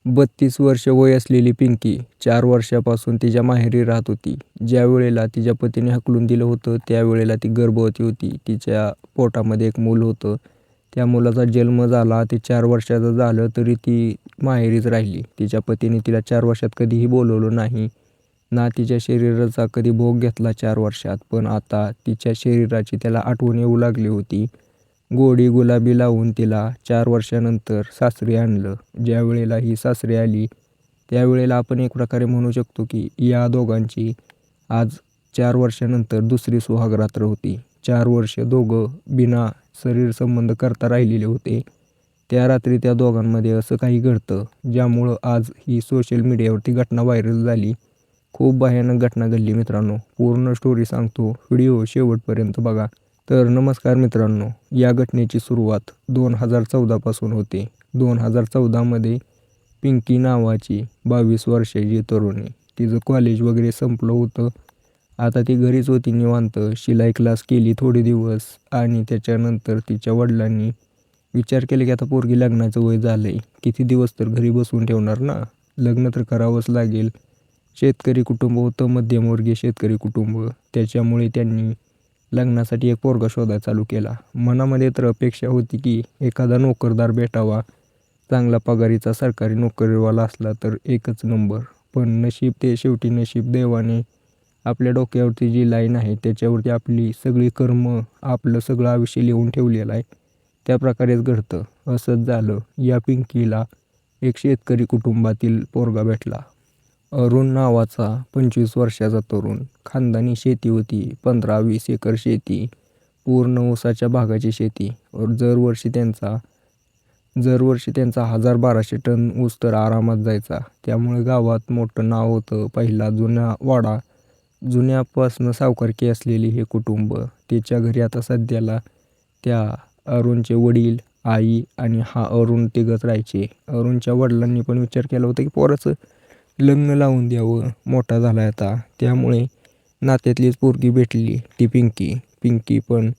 32 वर्ष वय असलेली पिंकी 4 वर्षापासून तिच्या माहेरी राहत होती. ज्या वेळेला तिच्या पतीने हाकलून दिलं होतं त्यावेळेला ती गर्भवती होती. तिच्या पोटामध्ये एक मूल होतं. त्या मुलाचा जन्म झाला. ते 4 वर्षाचं झालं तरी ती माहेरीच राहिली. तिच्या पतीने तिला 4 वर्षात कधीही बोलवलं नाही, ना तिच्या शरीराचा कधी भोग घेतला 4 वर्षात. पण आता तिच्या शरीराची त्याला आठवण येऊ लागली होती. गोडी गुलाबी लावून तिला 4 वर्षानंतर सासरी आणलं. ज्यावेळेला ही सासरी आली त्यावेळेला आपण एक प्रकारे म्हणू शकतो की या दोघांची आज 4 वर्षानंतर दुसरी सुहागरात्र होती. 4 वर्ष दोघं बिना शरीर संबंध करता राहिलेले होते. त्या रात्री त्या दोघांमध्ये असं काही घडतं ज्यामुळं आज ही सोशल मीडियावरती घटना व्हायरल झाली. खूप भयानक घटना घडली मित्रांनो. पूर्ण स्टोरी सांगतो, व्हिडिओ शेवटपर्यंत बघा. तर नमस्कार मित्रांनो, या घटनेची सुरुवात 2014 पासून होते. 2014मध्ये पिंकी नावाची 22 वर्षाची तरुणी, तिचं कॉलेज वगैरे संपलं होतं. आता ती घरीच होती निवांत. शिलाई क्लास केली थोडे दिवस आणि त्याच्यानंतर तिच्या वडिलांनी विचार केला की आता पोरगी लग्नाचं वय झालं आहे, किती दिवस तर घरी बसवून ठेवणार ना, लग्न तर करावंच लागेल. शेतकरी कुटुंब होतं, मध्यमवर्गीय शेतकरी कुटुंब. त्याच्यामुळे त्यांनी लग्नासाठी एक पोरगा शोधायला चालू केला. मनामध्ये तर अपेक्षा होती की एखादा नोकरदार भेटावा, चांगला पगारीचा सरकारी नोकरीवाला असला तर एकच नंबर. पण नशीब ते शेवटी नशीब, देवाने आपल्या डोक्यावरती जी लाईन आहे त्याच्यावरती आपली सगळी कर्म, आपलं सगळं आयुष्य लिहून ठेवलेलं आहे. त्याप्रकारेच घडतं. असंच झालं. या पिंकीला एक शेतकरी कुटुंबातील पोरगा भेटला. अरुण नावाचा 25 वर्षाचा तरुण. खानदानी शेती होती, 15-20 एकर शेती, पूर्ण ऊसाच्या बागाची शेती. दरवर्षी त्यांचा 1000-1200 टन ऊस तर आरामात जायचा. त्यामुळे गावात मोठं नाव होतं. पहिला जुना वाडा, जुन्यापासनं सावकारकी असलेली हे कुटुंब. त्याच्या घरी आता सध्याला त्या अरुणचे वडील, आई आणि हा अरुण तिघंच राहायचे. अरुणच्या वडिलांनी पण विचार केला होता की पोराचं लग्न लावून द्यावं, मोठा झाला आता. त्यामुळे नात्यातलीच पोरगी भेटली ती पिंकी. पिंकी पण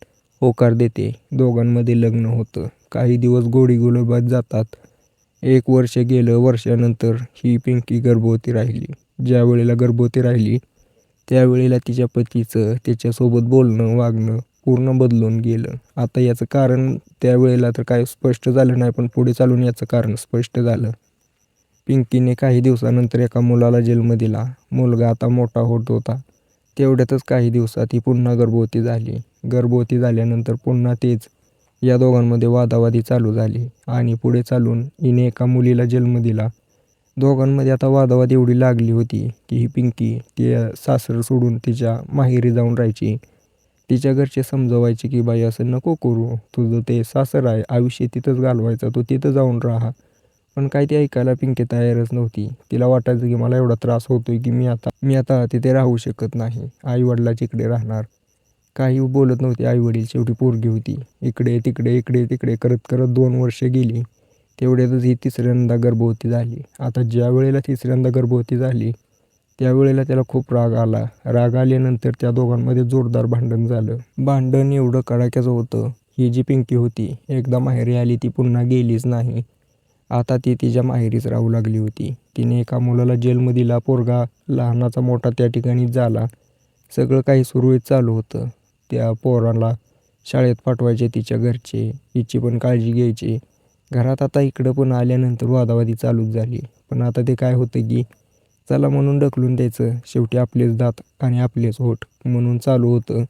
होकार देते. दोघांमध्ये लग्न होतं. काही दिवस गोडी गुलाबात जातात. 1 वर्ष गेलं. वर्षानंतर ही पिंकी गर्भवती राहिली. ज्या वेळेला गर्भवती राहिली त्यावेळेला तिच्या पतीचं त्याच्यासोबत बोलणं वागणं पूर्ण बदलून गेलं. आता याचं कारण त्यावेळेला तर काय स्पष्ट झालं नाही, पण पुढे चालून याचं कारण स्पष्ट झालं. पिंकीने काही दिवसानंतर एका मुलाला जन्म दिला. मुलगा आता मोठा होत होता. तेवढ्यातच काही दिवसात ही पुन्हा गर्भवती झाली. गर्भवती झाल्यानंतर पुन्हा तेच या दोघांमध्ये वादावादी चालू झाली आणि पुढे चालून हिने एका मुलीला जन्म दिला. दोघांमध्ये आता वादावादी एवढी लागली होती की ही पिंकी ती सासर सोडून तिच्या माहेरी जाऊन राहायची. तिच्या घरचे समजवायचे की बाई असं नको करू, तुझं ते सासर आहे, आयुष्य तिथंच घालवायचं, तू तिथं जाऊन राहा. पण काय ती ऐकायला पिंकी तयारच नव्हती. तिला वाटायचं की मला एवढा त्रास होतोय की मी आता तिथे राहू शकत नाही, आईवडिलाच्या इकडे राहणार. काही बोलत नव्हते आईवडील. शेवटी पोरगी होती. इकडे तिकडे इकडे तिकडे करत करत 2 वर्ष गेली. तेवढ्यातच ही तिसऱ्यांदा गर्भवती झाली. आता ज्या वेळेला तिसऱ्यांदा गर्भवती झाली त्यावेळेला त्याला खूप राग आला. राग आल्यानंतर त्या दोघांमध्ये जोरदार भांडण झालं. भांडण एवढं कडाक्याचं होतं, ही जी पिंकी होती एकदा माहेरी आली ती पुन्हा गेलीच नाही. आता ती तिच्या माहेरीच राहू लागली होती. तिने एका मुलाला जन्म दिला. पोरगा लहानाचा मोठा त्या ठिकाणीच झाला. सगळं काही सुरळीत चालू होतं. त्या पोराला शाळेत पाठवायचे तिच्या घरचे, हिची पण काळजी घ्यायची. घरात आता इकडं पण आल्यानंतर वादावादी चालूच झाली. पण आता ते काय होतं की चला म्हणून ढकलून द्यायचं. शेवटी आपलेच दात आणि आपलेच होठ म्हणून चालू होतं.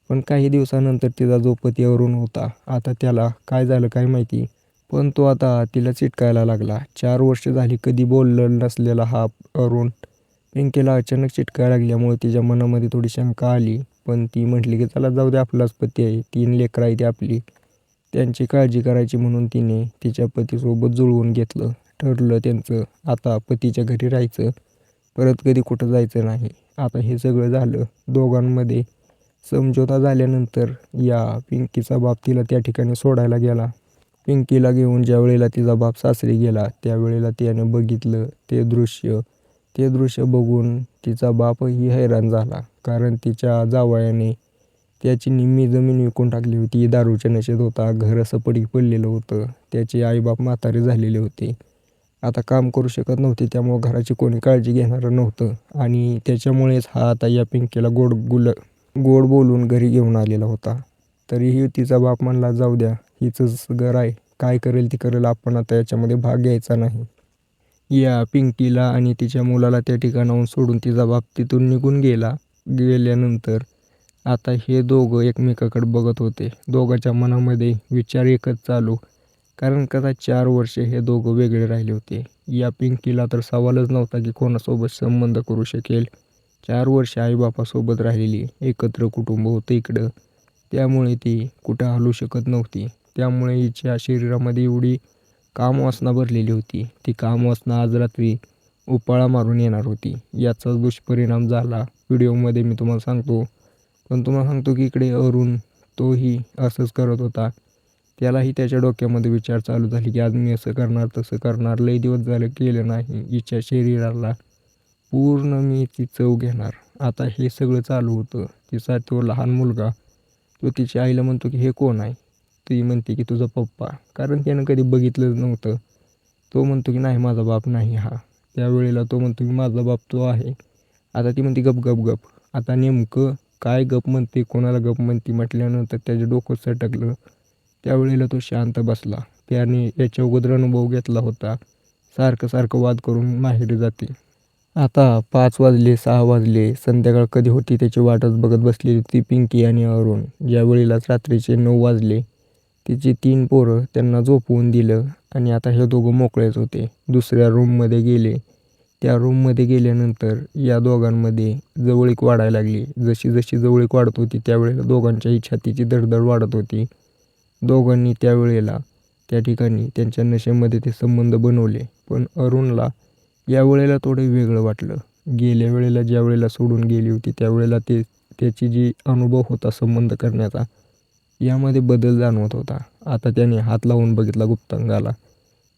पण काही दिवसानंतर तिचा जो पती अरुण होता, आता त्याला काय झालं काय माहिती, पण तो आता तिला चिटकायला लागला. 4 वर्ष झाली कधी बोललेला नसलेला हा अरुण पिंकीला अचानक चिटकायला लागल्यामुळे तिच्या मनामध्ये थोडी शंका आली. पण ती म्हटली की चला जाऊ दे, आपलाच पती आहे, 3 लेकरं आहेत आपली, त्यांची काळजी करायची म्हणून तिने तिच्या पतीसोबत जुळवून घेतलं. ठरलं त्यांचं आता पतीच्या घरी राहायचं, परत कधी कुठं जायचं नाही. आता हे सगळं झालं. दोघांमध्ये समझोता झाल्यानंतर या पिंकीचा बाप तिला त्या ठिकाणी सोडायला गेला. पिंकीला घेऊन ज्या वेळेला तिचा बाप सासरी गेला त्यावेळेला त्याने बघितलं ते दृश्य बघून तिचा बापही हैराण झाला. कारण तिच्या जावयाने त्याची निम्मी जमीन विकून टाकली होती. दारूच्या नशेत होता. घर असं पडीक पडलेलं होतं. त्याचे आईबाप म्हातारे झालेले होते. आता काम करू शकत नव्हते, त्यामुळं घराची कोणी काळजी घेणारं नव्हतं आणि त्याच्यामुळेच हा आता या पिंकीला गोड बोलून घरी घेऊन आलेला होता. तरीही तिचा बाप म्हणला, जाऊ द्या, हिचंच घर आहे, काय करेल ती करेल, आपण आता याच्यामध्ये भाग घ्यायचा नाही. या पिंकीला आणि तिच्या मुलाला त्या ठिकाणाहून सोडून तिचा बाप तिथून निघून गेल्यानंतर आता हे दोघं एकमेकाकडे बघत होते. दोघांच्या मनामध्ये विचार एकच चालू, कारण कदा 4 वर्षे हे दोघं वेगळे राहिले होते. या पिंकीला तर सवालच नव्हता की कोणासोबत संबंध करू शकेल. 4 वर्षे आईबापासोबत राहिलेली, एकत्र कुटुंब होतं इकडं, त्यामुळे ती कुठं हलू शकत नव्हती. त्यामुळे हिच्या शरीरामध्ये एवढी कामवासना भरलेली होती. ती कामवासना आज रात्री उपाळा मारून येणार होती. याचा दुष्परिणाम झाला व्हिडिओमध्ये मी तुम्हाला सांगतो. पण तुम्हाला सांगतो की इकडे अरुण, तोही असंच करत होता. त्यालाही त्याच्या डोक्यामध्ये विचार चालू झाले की आज मी असं करणार, तसं करणार, लई दिवस झालं केलं नाही, हिच्या शरीराला पूर्ण मी ती चव घेणार. आता हे सगळं चालू होतं. तिचा तो लहान मुलगा, तो तिच्या आईला म्हणतो की हे कोण आहे? ती म्हणते की तुझा पप्पा, कारण त्यानं कधी बघितलंच नव्हतं. तो म्हणतो की नाही, माझा बाप नाही हा. त्यावेळेला तो म्हणतो की माझा बाप तो आहे. आता ती म्हणते गप गप गप. आता नेमकं काय गप म्हणते, कोणाला गप म्हणते म्हटल्यानंतर त्याचं डोकं सटकलं. त्यावेळेला तो शांत बसला. त्याने याच्या अगोदर अनुभव घेतला होता. सारखं सारखं वाद करून माहेरी जाते. आता 5 वाजले, 6 वाजले, संध्याकाळ कधी होती त्याची वाटच बघत बसलेली ती पिंकी आणि अरुण. ज्यावेळेलाच रात्रीचे 9 वाजले, तिची 3 पोरं त्यांना झोपवून दिलं आणि आता हे दोघं मोकळेच होते. दुसऱ्या रूममध्ये गेले. त्या रूममध्ये गेल्यानंतर या दोघांमध्ये जवळीक वाढायला लागली. जशी जशी जवळीक वाढत होती त्यावेळेला दोघांच्याही छातीची धडधड वाढत होती. दोघांनी त्यावेळेला त्या ठिकाणी त्यांच्या नशेमध्ये ते संबंध बनवले. पण अरुणला यावेळेला थोडं वेगळं वाटलं. गेल्या वेळेला ज्या वेळेला सोडून गेली होती त्यावेळेला त्याची जी अनुभव होता संबंध करण्याचा, यामध्ये बदल जाणवत होता. आता त्याने हात लावून बघितला गुप्तांगाला.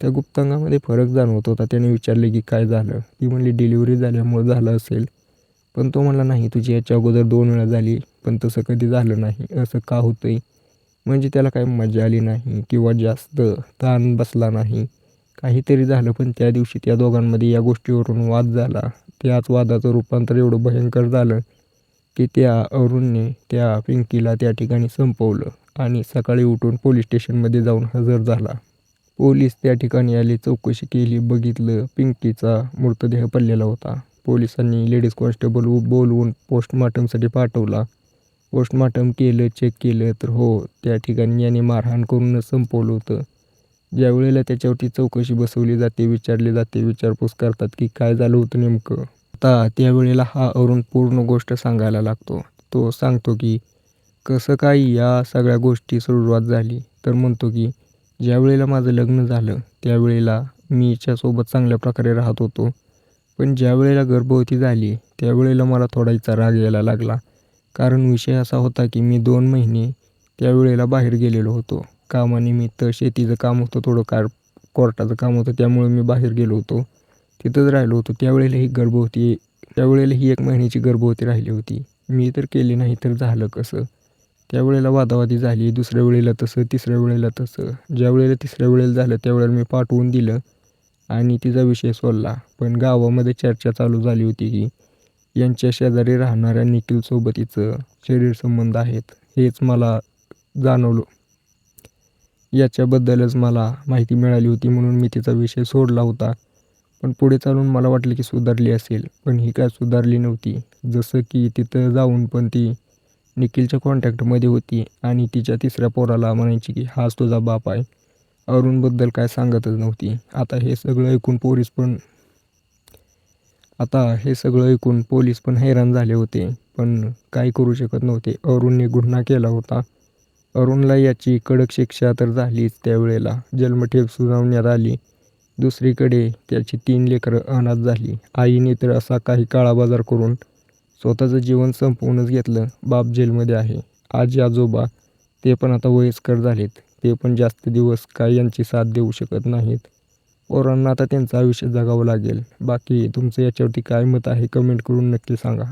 त्या गुप्तांगामध्ये फरक जाणवत होता. त्याने विचारले की काय झालं? ती म्हणली डिलिव्हरी झाल्यामुळे झालं असेल. पण तो म्हणला नाही, तुझी याच्या अगोदर 2 वेळा झाली, पण तसं कधी झालं नाही. असं का होतंय? म्हणजे त्याला काही मजा आली नाही किंवा जास्त ताण बसला नाही, काहीतरी झालं. पण त्या दिवशी त्या दोघांमध्ये या गोष्टीवरून वाद झाला. त्याच वादाचं रूपांतर एवढं भयंकर झालं की त्या अरुणने त्या पिंकीला त्या ठिकाणी संपवलं आणि सकाळी उठून पोलीस स्टेशनमध्ये जाऊन हजर झाला. पोलीस त्या ठिकाणी आले, चौकशी केली, बघितलं पिंकीचा मृतदेह पडलेला होता. पोलिसांनी लेडीज कॉन्स्टेबल बोलवून पोस्टमॉर्टमसाठी पाठवला. पोस्टमॉर्टम केलं, चेक केलं तर हो, त्या ठिकाणी याने मारहाण करूनच संपवलं होतं. ज्यावेळेला त्याच्यावरती चौकशी बसवली जाते, विचारले जाते, विचारपूस करतात की काय झालं होतं नेमकं. आता त्यावेळेला हा अरुण पूर्ण गोष्ट सांगायला लागतो. तो सांगतो की कसं काय या सगळ्या गोष्टी सुरुवात झाली. तर म्हणतो की ज्यावेळेला माझं लग्न झालं त्यावेळेला मी हिच्यासोबत चांगल्या प्रकारे राहत होतो. पण ज्यावेळेला गर्भवती झाली त्यावेळेला मला थोडा हिचा राग यायला लागला. कारण विषय असा होता की मी 2 महिने त्यावेळेला बाहेर गेलेलो होतो कामानिमित्त. शेतीचं काम होतं, थोडं कोर्टाचं काम होतं, त्यामुळे मी बाहेर गेलो होतो. तिथंच राहिलो होतो. त्यावेळेला ही 1 महिन्याची गर्भवती राहिली होती. मी तर केली नाही तर झालं कसं? त्यावेळेला वादावादी झाली. दुसऱ्या वेळेला तसं, तिसऱ्या वेळेला तसं. ज्यावेळेला तिसऱ्या वेळेला झालं त्यावेळेला मी पाठवून दिलं आणि तिचा विषय सोडला. पण गावामध्ये चर्चा चालू झाली होती की यांच्या शेजारी राहणाऱ्या निखिलसोबत हिचं शरीरसंबंध आहेत. हेच मला जाणवलं. याच्याबद्दलच मला माहिती मिळाली होती म्हणून मी तिचा विषय सोडला होता. पण पुढे चालून मला वाटलं की सुधारली असेल, पण ही काय सुधारली नव्हती. जसं की तिथं जाऊन पण ती निखिलच्या कॉन्टॅक्टमध्ये होती आणि तिच्या 3ऱ्या पोराला म्हणायची की हाच तुझा बाप आहे. अरुणबद्दल काय सांगतच नव्हती. आता हे सगळं ऐकून पोलीस पण हैराण झाले होते, पण काही करू शकत नव्हते. अरुणने गुन्हा केला होता. अरुणला याची कडक शिक्षा तर झालीच. त्यावेळेला जन्मठेप सुनावण्यात आली. दुसरीकडे त्याची 3 लेकरं अनाथ झाली. आईने तर असा काही काळाबाजार करून स्वतःचं जीवन संपवूनच घेतलं. बाप जेलमध्ये आहे. आजी आजोबा ते पण आता वयस्कर झालेत. ते पण जास्त दिवस काय यांची साथ देऊ शकत नाहीत. पोरांना आता त्यांचं आयुष्य जगावं लागेल. बाकी तुमचं याच्यावरती काय मत आहे कमेंट करून नक्की सांगा.